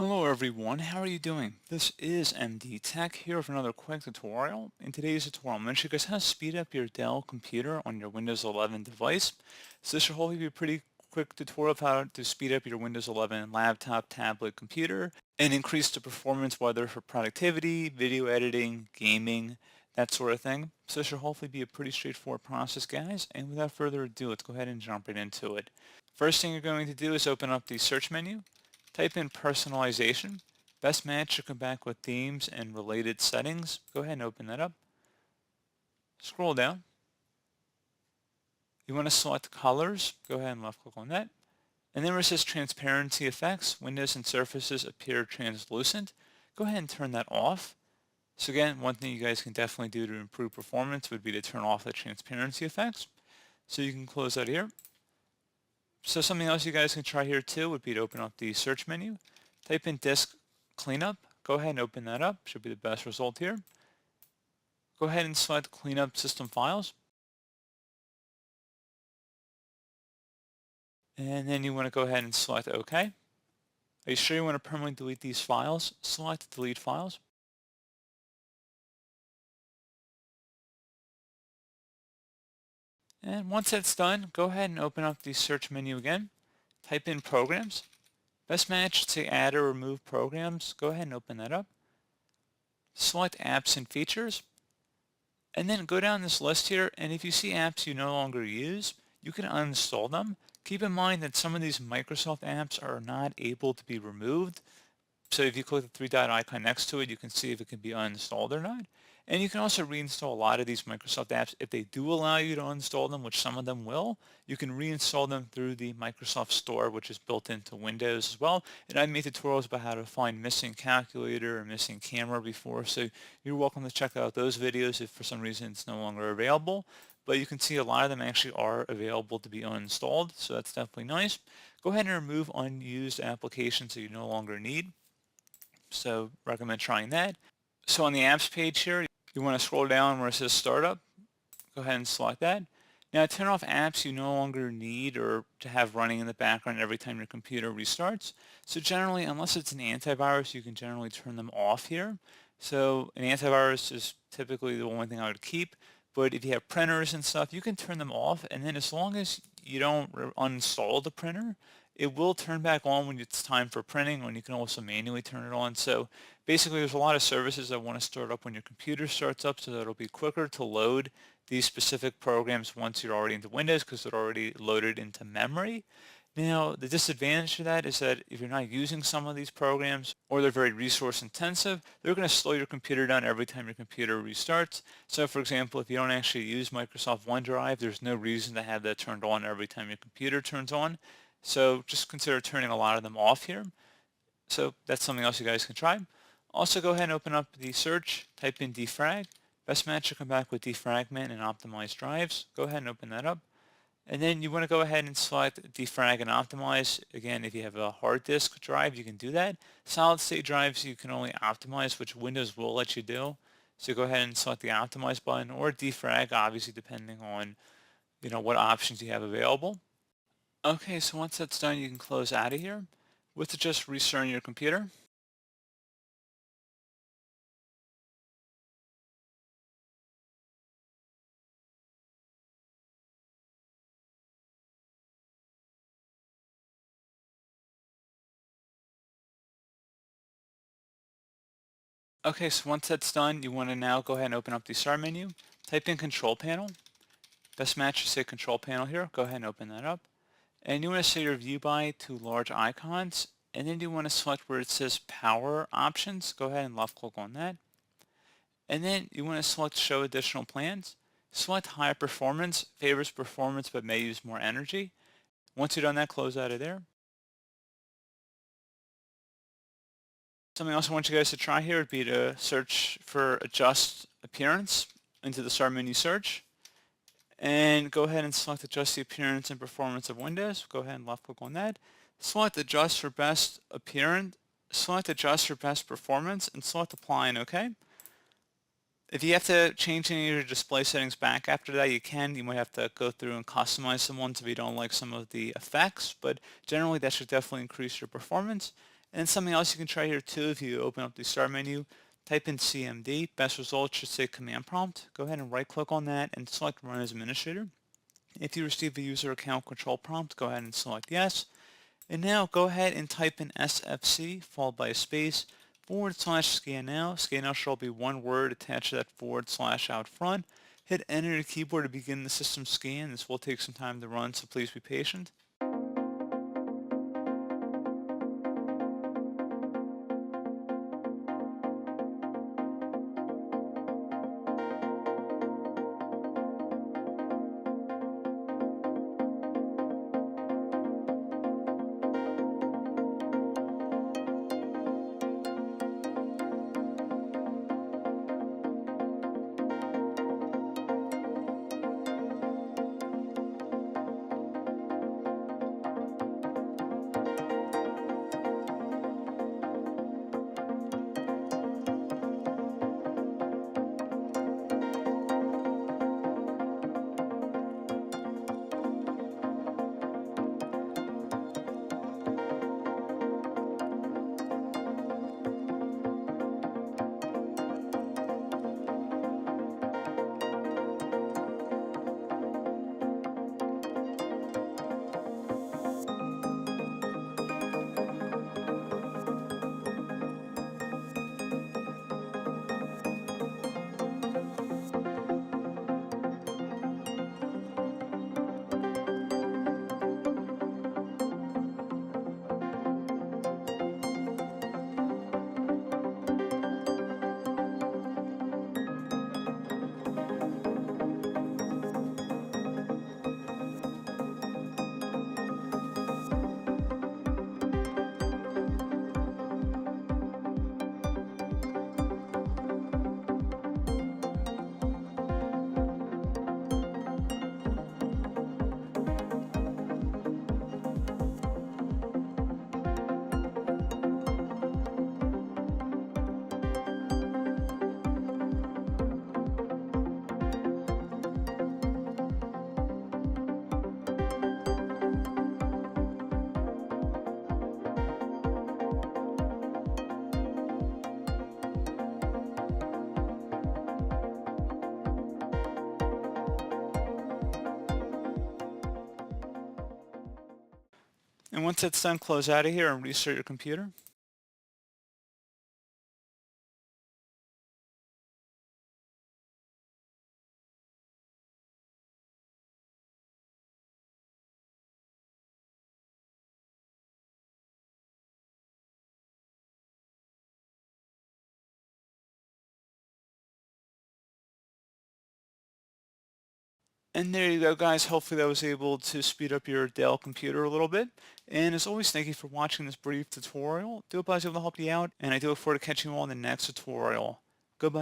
Hello everyone, how are you doing? This is MD Tech here with another quick tutorial. In today's tutorial, I'm going to show you guys how to speed up your Dell computer on your Windows 11 device. So this should hopefully be a pretty quick tutorial of how to speed up your Windows 11 laptop, tablet, computer, and increase the performance whether for productivity, video editing, gaming, that sort of thing. So this should hopefully be a pretty straightforward process, guys. And without further ado, let's go ahead and jump right into it. First thing you're going to do is open up the search menu. Type in personalization. Best match should come back with themes and related settings. Go ahead and open that up. Scroll down. You want to select colors. Go ahead and left click on that. And then where it says transparency effects, windows and surfaces appear translucent. Go ahead and turn that off. So again, one thing you guys can definitely do to improve performance would be to turn off the transparency effects. So you can close that here. So something else you guys can try here too would be to open up the search menu, type in disk cleanup, go ahead and open that up, should be the best result here. Go ahead and select cleanup system files. And then you want to go ahead and select OK. Are you sure you want to permanently delete these files? Select delete files. And once that's done, go ahead and open up the search menu again. Type in programs. Best match should say add or remove programs. Go ahead and open that up. Select apps and features. And then go down this list here, and if you see apps you no longer use, you can uninstall them. Keep in mind that some of these Microsoft apps are not able to be removed. So if you click the three-dot icon next to it, you can see if it can be uninstalled or not. And you can also reinstall a lot of these Microsoft apps. If they do allow you to uninstall them, which some of them will, you can reinstall them through the Microsoft Store, which is built into Windows as well. And I made tutorials about how to find missing calculator or missing camera before, so you're welcome to check out those videos if for some reason it's no longer available. But you can see a lot of them actually are available to be uninstalled, so that's definitely nice. Go ahead and remove unused applications that you no longer need. So recommend trying that. So on the apps page here, you want to scroll down where it says startup. Go ahead and select that. Now turn off apps you no longer need or to have running in the background every time your computer restarts. So generally, unless it's an antivirus, you can generally turn them off here. So an antivirus is typically the only thing I would keep. But if you have printers and stuff, you can turn them off. And then as long as you don't uninstall the printer, it will turn back on when it's time for printing, and you can also manually turn it on. So basically there's a lot of services that want to start up when your computer starts up, so that it'll be quicker to load these specific programs once you're already into Windows because they're already loaded into memory. Now, the disadvantage to that is that if you're not using some of these programs or they're very resource intensive, they're going to slow your computer down every time your computer restarts. So for example, if you don't actually use Microsoft OneDrive, there's no reason to have that turned on every time your computer turns on. So just consider turning a lot of them off here. So that's something else you guys can try. Also go ahead and open up the search, type in defrag. Best match will come back with defragment and optimize drives. Go ahead and open that up. And then you want to go ahead and select defrag and optimize. Again, if you have a hard disk drive, you can do that. Solid state drives, you can only optimize, which Windows will let you do. So go ahead and select the optimize button or defrag, obviously depending on what options you have available. Okay, so once that's done, you can close out of here. With just restarting your computer. Okay, so once that's done, you want to now go ahead and open up the start menu. Type in control panel. Best match to say control panel here. Go ahead and open that up. And you want to set your view by to large icons. And then you want to select where it says power options. Go ahead and left click on that. And then you want to select show additional plans. Select high performance, favors performance but may use more energy. Once you've done that, close out of there. Something else I want you guys to try here would be to search for adjust appearance into the start menu search. And go ahead and select adjust the appearance and performance of Windows. Go ahead and left click on that. Select adjust for best appearance. Select adjust for best performance and select apply and OK. If you have to change any of your display settings back after that, you can. You might have to go through and customize some ones if you don't like some of the effects, but generally that should definitely increase your performance. And something else you can try here too, if you open up the start menu, type in CMD, best result should say command prompt. Go ahead and right click on that and select run as administrator. If you receive a user account control prompt, go ahead and select yes. And now go ahead and type in SFC followed by a space /scan now. Scan now shall be one word attached to that / out front. Hit enter your keyboard to begin the system scan. This will take some time to run, so please be patient. And once it's done, close out of here and restart your computer. And there you go, guys. Hopefully that was able to speed up your Dell computer a little bit. And as always, thank you for watching this brief tutorial. I do hope I was able to help you out, and I do look forward to catching you all in the next tutorial. Goodbye.